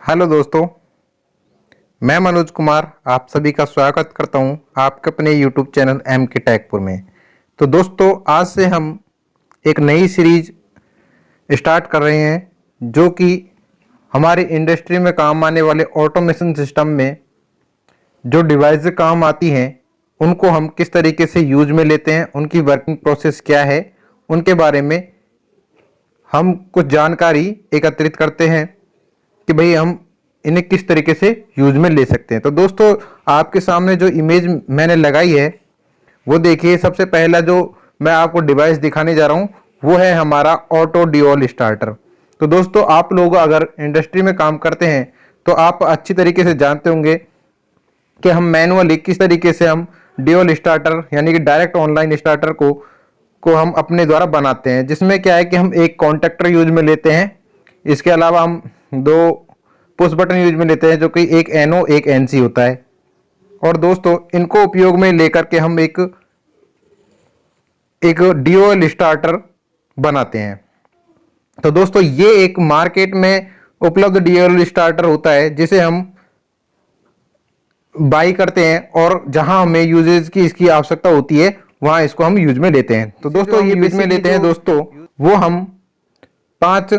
Hello दोस्तों, मैं मनोज कुमार आप सभी का स्वागत करता हूं आपके अपने यूट्यूब चैनल एम के टैगपुर में। तो दोस्तों, आज से हम एक नई सीरीज स्टार्ट कर रहे हैं जो कि हमारी इंडस्ट्री में काम आने वाले ऑटोमेशन सिस्टम में जो डिवाइस काम आती हैं उनको हम किस तरीके से यूज में लेते हैं, उनकी वर्किंग प्रोसेस क्या है, उनके बारे में हम कुछ जानकारी एकत्रित करते हैं कि भाई हम इन्हें किस तरीके से यूज में ले सकते हैं। तो दोस्तों, आपके सामने जो इमेज मैंने लगाई है वो देखिए। सबसे पहला जो मैं आपको डिवाइस दिखाने जा रहा हूँ वो है हमारा ऑटो डिओल स्टार्टर। तो दोस्तों, आप लोग अगर इंडस्ट्री में काम करते हैं तो आप अच्छी तरीके से जानते होंगे कि हम मैनुअली किस तरीके से हम डिओल स्टार्टर यानी कि डायरेक्ट ऑनलाइन स्टार्टर को हम अपने द्वारा बनाते हैं, जिसमें क्या है कि हम एक कॉन्टैक्टर यूज में लेते हैं। इसके अलावा हम दो पुश बटन यूज में लेते हैं जो कि एक एनओ एक एनसी होता है। और दोस्तों, इनको उपयोग में लेकर के हम एक डीओएल स्टार्टर बनाते हैं। तो दोस्तों, ये एक मार्केट में उपलब्ध डीओएल स्टार्टर होता है जिसे हम बाई करते हैं और जहां हमें यूजेज की इसकी आवश्यकता होती है वहां इसको हम यूज में लेते हैं। तो दोस्तों, ये यूज में लेते हैं दोस्तों वो हम 5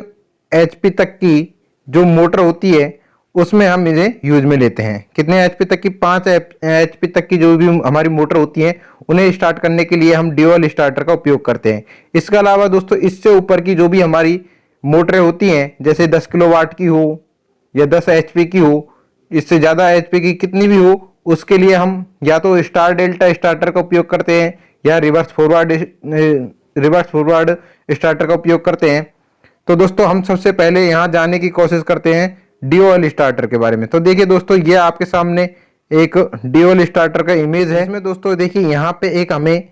HP तक की जो मोटर होती है उसमें हम इन्हें यूज में लेते हैं। कितने HP तक की? 5 HP तक की जो भी हमारी मोटर होती है उन्हें स्टार्ट करने के लिए हम ड्यूअल स्टार्टर का उपयोग करते हैं। इसके अलावा दोस्तों, इससे ऊपर की जो भी हमारी मोटरें होती हैं, जैसे 10 किलोवाट की हो या 10 HP की हो, इससे ज़्यादा HP की कितनी भी हो, उसके लिए हम या तो स्टार डेल्टा स्टार्टर का उपयोग करते हैं या रिवर्स फॉरवर्ड स्टार्टर का उपयोग करते हैं। तो दोस्तों, हम सबसे पहले यहाँ जाने की कोशिश करते हैं डीओएल स्टार्टर के बारे में। तो देखिए दोस्तों, ये आपके सामने एक डीओएल स्टार्टर का इमेज है। इसमें दोस्तों देखिए, यहाँ पे एक हमें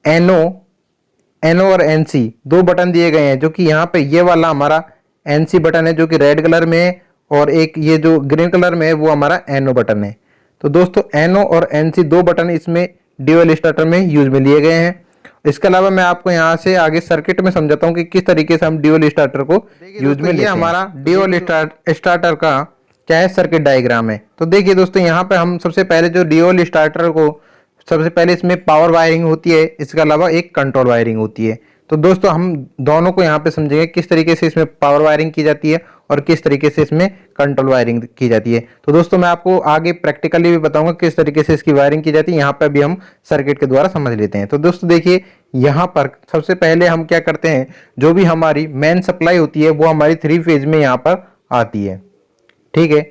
एनओ और एनसी दो बटन दिए गए हैं, जो कि यहाँ पे ये वाला हमारा एनसी बटन है जो कि रेड कलर में है, और एक ये जो ग्रीन कलर में है वो हमारा एनओ बटन है। तो दोस्तों, एनओ और एनसी दो बटन इसमें डीओएल स्टार्टर में यूज में लिए गए हैं। इसके अलावा मैं आपको यहाँ से आगे सर्किट में समझाता हूँ कि किस तरीके से हम डीओएल स्टार्टर को यूज में लेते हैं। हमारा डीओएल स्टार्टर का क्या है, सर्किट डायग्राम है। तो देखिए दोस्तों, यहाँ पे हम सबसे पहले जो डीओएल स्टार्टर को सबसे पहले इसमें पावर वायरिंग होती है, इसके अलावा एक कंट्रोल वायरिंग होती है। तो दोस्तों, हम दोनों को यहाँ पे समझेंगे किस तरीके से इसमें पावर वायरिंग की जाती है और किस तरीके से इसमें कंट्रोल वायरिंग की जाती है। तो दोस्तों, मैं आपको आगे प्रैक्टिकली भी बताऊंगा किस तरीके से इसकी वायरिंग की जाती है। यहाँ पर भी हम सर्किट के द्वारा समझ लेते हैं। तो दोस्तों देखिए, यहाँ पर सबसे पहले हम क्या करते हैं, जो भी हमारी मेन सप्लाई होती है वो हमारी 3 फेज में यहाँ पर आती है। ठीक है,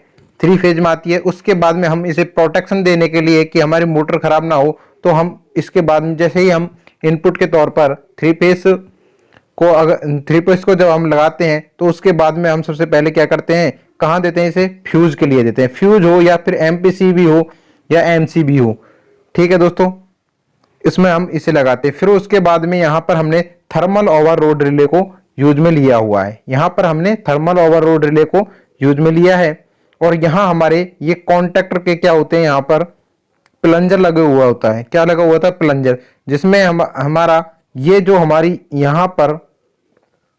3 फेज में आती है। उसके बाद में हम इसे प्रोटेक्शन देने के लिए कि हमारी मोटर खराब ना हो, तो हम इसके बाद में जैसे ही हम इनपुट के तौर पर 3 फेज को जब हम लगाते हैं तो उसके बाद में हम सबसे पहले क्या करते हैं, कहाँ देते हैं, इसे फ्यूज के लिए देते हैं। फ्यूज हो या फिर एमपीसी भी हो या एमसी भी हो। ठीक है दोस्तों, इसमें हम इसे लगाते हैं। फिर उसके बाद में यहाँ पर हमने थर्मल ओवरलोड रिले को यूज में लिया हुआ है। यहाँ पर हमने थर्मल ओवरलोड रिले को यूज में लिया है। और यहाँ हमारे ये कॉन्टैक्टर के क्या होते हैं, यहाँ पर प्लंजर लगा हुआ होता है। क्या लगा हुआ था? प्लंजर, जिसमें हमारा ये जो हमारी यहाँ पर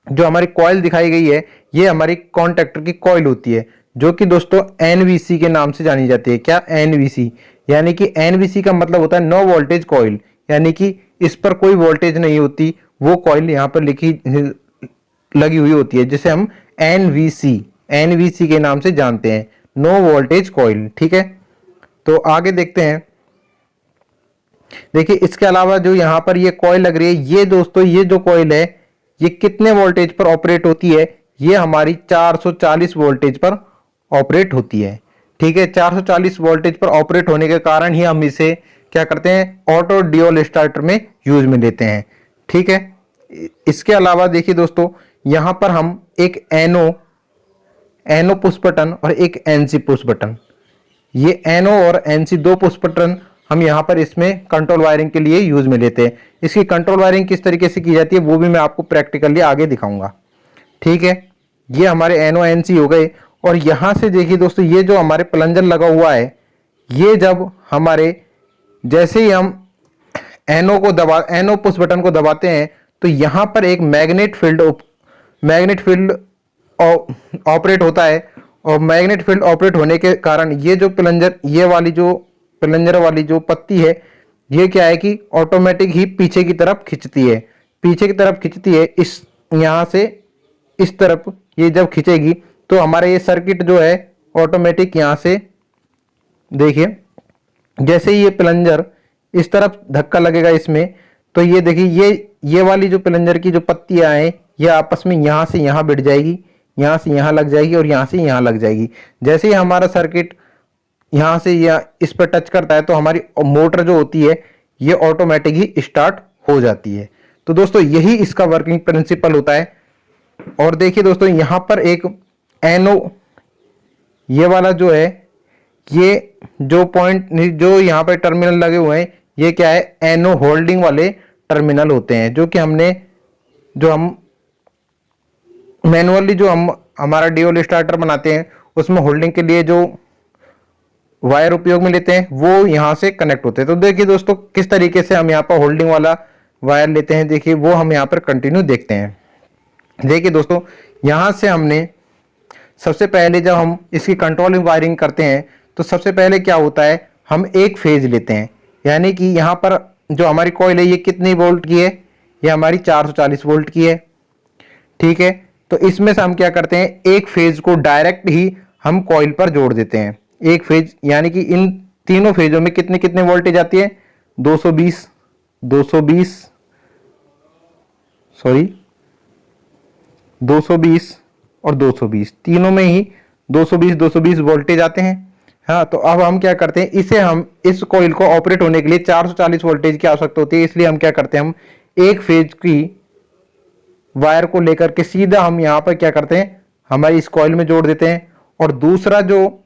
जो हमारी कॉइल दिखाई गई है, ये हमारी कॉन्टैक्टर की कॉइल होती है, जो कि दोस्तों एनवीसी के नाम से जानी जाती है। क्या? एनवीसी, यानी कि एनवीसी का मतलब होता है नो वोल्टेज कॉइल, यानी कि इस पर कोई वोल्टेज नहीं होती, वो कॉइल यहाँ पर लगी हुई होती है, जिसे हम एनवीसी के नाम से जानते हैं, नो वोल्टेज कॉइल। ठीक है, तो आगे देखते हैं। देखिए, इसके अलावा जो यहाँ पर ये कॉइल लग रही है, ये दोस्तों ये जो कॉइल है ये कितने वोल्टेज पर ऑपरेट होती है? ये हमारी 440 वोल्टेज पर ऑपरेट होती है। ठीक है, 440 वोल्टेज पर ऑपरेट होने के कारण ही हम इसे क्या करते हैं, ऑटो डीओल स्टार्टर में यूज में लेते हैं। ठीक है, इसके अलावा देखिए दोस्तों, यहां पर हम एक एनो पुश बटन और एक एनसी पुश बटन, ये एनो और एनसी दो पुश बटन हम यहाँ पर इसमें कंट्रोल वायरिंग के लिए यूज में लेते हैं। इसकी कंट्रोल वायरिंग किस तरीके से की जाती है वो भी मैं आपको प्रैक्टिकली आगे दिखाऊंगा। ठीक है, ये हमारे एनो एनसी हो गए। और यहाँ से देखिए दोस्तों, ये जो हमारे प्लंजर लगा हुआ है, ये जब हमारे जैसे ही हम एनो पुश बटन को दबाते हैं तो यहाँ पर एक मैग्नेट फील्ड ऑपरेट होता है। और मैग्नेट फील्ड ऑपरेट होने के कारण ये जो प्लंजर, ये वाली जो प्लंजर वाली जो पत्ती है, ये क्या है कि ऑटोमेटिक ही पीछे की तरफ खिंचती है, पीछे की तरफ खिंचती है। इस यहाँ से इस तरफ ये जब खिंचेगी तो हमारा ये सर्किट जो है ऑटोमेटिक यहाँ से देखिए, जैसे ही ये प्लंजर इस तरफ धक्का लगेगा इसमें, तो ये देखिए ये वाली जो प्लंजर की जो पत्तियां हैं ये आपस में यहाँ से यहाँ भिड़ जाएगी, यहाँ से यहाँ लग जाएगी और यहाँ से यहाँ लग जाएगी। जैसे ही हमारा सर्किट यहाँ से या इस पर टच करता है तो हमारी मोटर जो होती है ये ऑटोमेटिक ही स्टार्ट हो जाती है। तो दोस्तों यही इसका वर्किंग प्रिंसिपल होता है। और देखिए दोस्तों यहाँ पर एक एनो, ये वाला जो है, ये जो पॉइंट जो यहाँ पर टर्मिनल लगे हुए हैं ये क्या है, एनो होल्डिंग वाले टर्मिनल होते हैं, जो कि हम मैनुअली जो हम हमारा ड्यूल स्टार्टर बनाते हैं उसमें होल्डिंग के लिए जो वायर उपयोग में लेते हैं वो यहाँ से कनेक्ट होते हैं। तो देखिए दोस्तों किस तरीके से हम यहाँ पर होल्डिंग वाला वायर लेते हैं, देखिए वो हम यहाँ पर कंटिन्यू देखते हैं। देखिए दोस्तों यहाँ से हमने सबसे पहले जब हम इसकी कंट्रोलिंग वायरिंग करते हैं तो सबसे पहले क्या होता है, हम एक फेज लेते हैं, यानी कि यहाँ पर जो हमारी कॉइल है ये कितनी वोल्ट की है, ये हमारी 440 वोल्ट की है, ठीक है। तो इसमें से हम क्या करते हैं, एक फेज को डायरेक्ट ही हम कॉइल पर जोड़ देते हैं, एक फेज, यानी कि इन तीनों फेजों में कितने कितने वोल्टेज आती है, 220 और 220, तीनों में ही 220 वोल्टेज आते हैं। हाँ, तो अब हम क्या करते हैं, इस कॉइल को ऑपरेट होने के लिए 440 वोल्टेज की आवश्यकता होती है, इसलिए हम क्या करते हैं, हम एक फेज की वायर को लेकर के सीधा हम यहाँ पर क्या करते हैं, हमारी इस कॉइल में जोड़ देते हैं। और दूसरा जो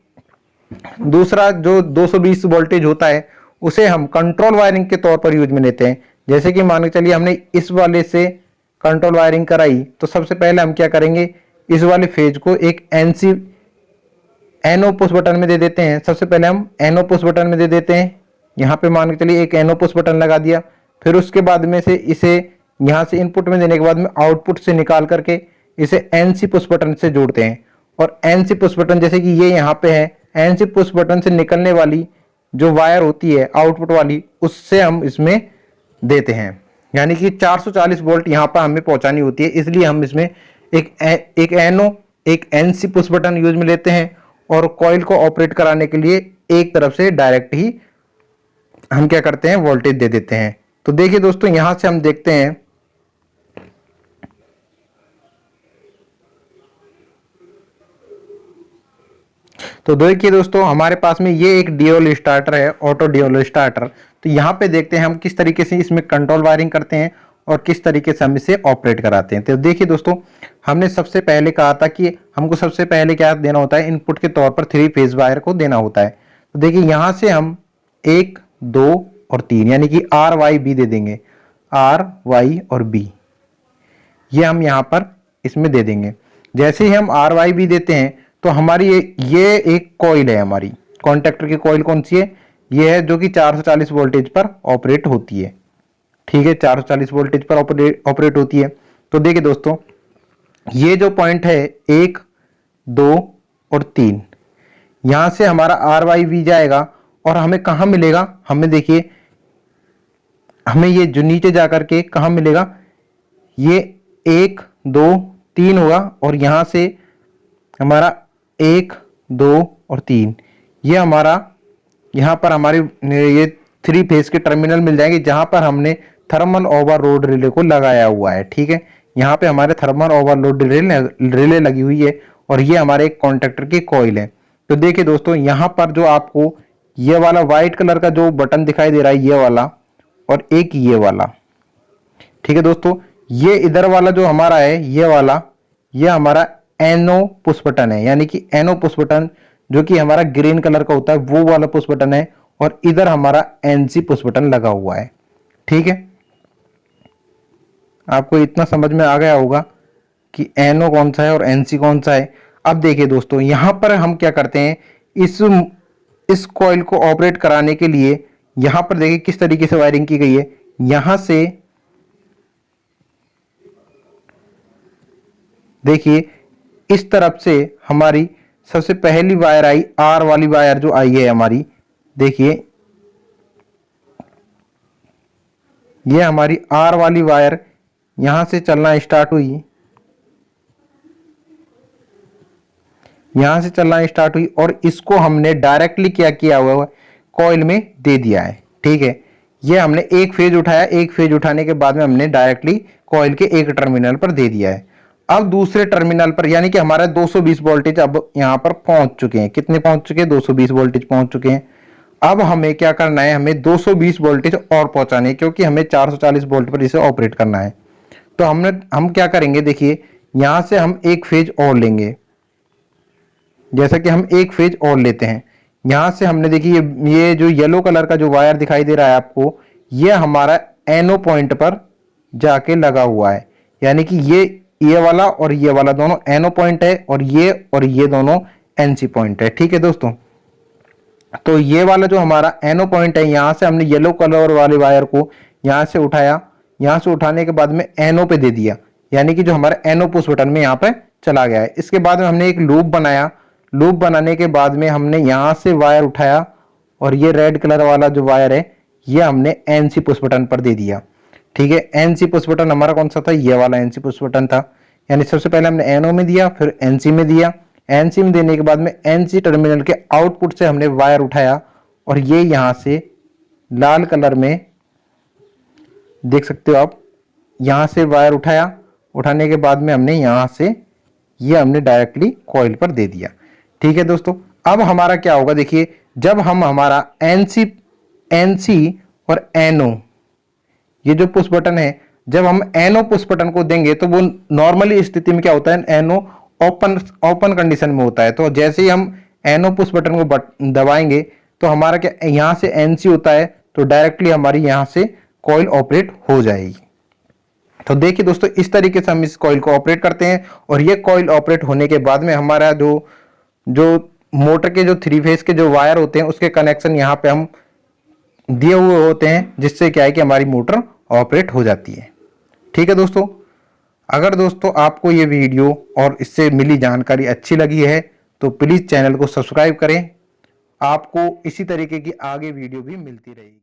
220 वोल्टेज होता है उसे हम कंट्रोल वायरिंग के तौर पर यूज में लेते हैं। जैसे कि मान के चलिए हमने इस वाले से कंट्रोल वायरिंग कराई, तो सबसे पहले हम क्या करेंगे, इस वाले फेज को एक एनो पुश बटन में दे देते हैं। सबसे पहले हम एनो पुश बटन में दे देते हैं, यहाँ पे मान के चलिए एक एनो पुश बटन लगा दिया। फिर उसके बाद में से इसे यहाँ से इनपुट में देने के बाद में आउटपुट से निकाल करके इसे एनसी पुश बटन से जोड़ते हैं। और एनसी पुश बटन जैसे कि ये यहाँ पे है, एनसी पुश बटन से निकलने वाली जो वायर होती है आउटपुट वाली, उससे हम इसमें देते हैं, यानी कि 440 वोल्ट यहाँ पर हमें पहुंचानी होती है। इसलिए हम इसमें एक एनो एक एनसी पुश बटन यूज में लेते हैं और कॉइल को ऑपरेट कराने के लिए एक तरफ से डायरेक्ट ही हम क्या करते हैं, वोल्टेज दे देते हैं। तो देखिए दोस्तों यहां से हम देखते हैं, तो देखिए दोस्तों हमारे पास में ये एक ड्यूल स्टार्टर है, ऑटो ड्यूल स्टार्टर। तो यहाँ पे देखते हैं हम किस तरीके से इसमें कंट्रोल वायरिंग करते हैं और किस तरीके से हम इसे ऑपरेट कराते हैं। तो देखिए दोस्तों हमने सबसे पहले कहा था कि हमको सबसे पहले क्या देना होता है, इनपुट के तौर पर 3 फेज वायर को देना होता है। तो देखिए यहाँ से हम 1, 2 और 3 यानी कि आर वाई बी दे देंगे, आर वाई और बी, ये हम यहाँ पर इसमें दे देंगे। जैसे ही हम आर वाई बी देते हैं तो हमारी ये एक कॉइल है, हमारी कॉन्टेक्टर की कॉइल कौन सी है, ये है जो कि 440 वोल्टेज पर ऑपरेट होती है, ठीक है, 440 वोल्टेज पर ऑपरेट होती है। तो देखिए दोस्तों ये जो पॉइंट है 1, 2 और 3, यहां से हमारा आर वाई वी जाएगा और हमें कहां मिलेगा, हमें देखिए हमें ये जो नीचे जाकर के कहां मिलेगा, ये 1, 2, 3 होगा और यहां से हमारा 1, 2 और 3, ये हमारा यहाँ पर हमारे ये 3 फेज के टर्मिनल मिल जाएंगे जहां पर हमने थर्मल ओवरलोड रिले को लगाया हुआ है, ठीक है। यहाँ पे हमारे थर्मल ओवरलोड रिले लगी हुई है और ये हमारे एक कॉन्टेक्टर की कॉइल है। तो देखिए दोस्तों यहाँ पर जो आपको ये वाला व्हाइट कलर का जो बटन दिखाई दे रहा है, ये वाला और एक ये वाला, ठीक है दोस्तों, ये इधर वाला जो हमारा है ये वाला, ये हमारा एनो पुश बटन है, यानी कि एनो पुश बटन जो कि हमारा ग्रीन कलर का होता है वो वाला पुश बटन है, और इधर हमारा एनसी पुश बटन लगा हुआ है, ठीक है। आपको इतना समझ में आ गया होगा कि एनो कौन सा है और एनसी कौन सा है। अब देखिए दोस्तों यहां पर हम क्या करते हैं, इस कॉइल को ऑपरेट कराने के लिए यहां पर देखिए किस तरीके से वायरिंग की गई है। यहां से देखिए इस तरफ से हमारी सबसे पहली वायर आई, आर वाली वायर जो आई है हमारी, देखिए ये हमारी आर वाली वायर यहां से चलना स्टार्ट हुई, यहां से चलना स्टार्ट हुई और इसको हमने डायरेक्टली क्या किया हुआ है, कॉइल में दे दिया है। ठीक है, ये हमने एक फेज उठाया, एक फेज उठाने के बाद में हमने डायरेक्टली कॉइल के एक टर्मिनल पर दे दिया है। अब दूसरे टर्मिनल पर यानी कि हमारा 220 वोल्टेज अब यहां पर पहुंच चुके हैं। कितने पहुंच चुके हैं? 220 वोल्टेज पहुंच चुके हैं। अब हमें क्या करना है, हमें 220 वोल्टेज और पहुंचाने, क्योंकि हमें 440 वोल्ट पर इसे ऑपरेट करना है। तो हम क्या करेंगे, देखिए यहां से हम एक फेज और लेंगे, जैसा कि हम एक फेज और लेते हैं। यहां से हमने देखिए ये जो येलो कलर का जो वायर दिखाई दे रहा है आपको, ये हमारा एनो पॉइंट पर जाके लगा हुआ है। यानी कि ये वाला और ये वाला दोनों एनो पॉइंट है और ये दोनों एनसी पॉइंट है। ठीक है दोस्तों, तो ये वाला जो हमारा एनो पॉइंट है, यहां से हमने येलो कलर वाले वायर को यहां से उठाया, यहां से उठाने के बाद में एनो पे दे दिया, यानी कि जो हमारा एनो पुश बटन में यहां पे चला गया है। इसके बाद में हमने एक लूप बनाया, लूप बनाने के बाद में हमने यहां से वायर उठाया और ये रेड कलर वाला जो वायर है ये हमने एनसी पुश बटन पर दे दिया। ठीक है, एनसी पुश बटन हमारा कौन सा था? ये वाला एनसी पुश बटन था। यानी सबसे पहले हमने एनओ में दिया, फिर एनसी में दिया। एनसी में देने के बाद में एनसी टर्मिनल के आउटपुट से हमने वायर उठाया और ये यहां से लाल कलर में देख सकते हो आप, यहां से वायर उठाया, उठाने के बाद में हमने यहां से ये हमने डायरेक्टली कॉइल पर दे दिया। ठीक है दोस्तों, अब हमारा क्या होगा, देखिए जब हम हमारा एनसी और एनओ, ये जो पुश बटन है, जब हम एनओ पुश बटन को देंगे तो वो नॉर्मली स्थिति में क्या होता है, एनओ ओपन कंडीशन में होता है। तो जैसे ही हम एनओ पुश बटन को दबाएंगे तो हमारा क्या यहां से एनसी होता है, तो डायरेक्टली हमारी यहां से कॉइल ऑपरेट हो जाएगी। तो देखिए दोस्तों, इस तरीके से हम इस कॉइल को ऑपरेट करते हैं और ये कॉइल ऑपरेट होने के बाद में हमारा जो मोटर के जो 3 फेज के जो वायर होते हैं उसके कनेक्शन यहाँ पे हम दिए हुए होते हैं, जिससे क्या है कि हमारी मोटर ऑपरेट हो जाती है। ठीक है दोस्तों, अगर दोस्तों आपको ये वीडियो और इससे मिली जानकारी अच्छी लगी है तो प्लीज़ चैनल को सब्सक्राइब करें। आपको इसी तरीके की आगे वीडियो भी मिलती रहेगी।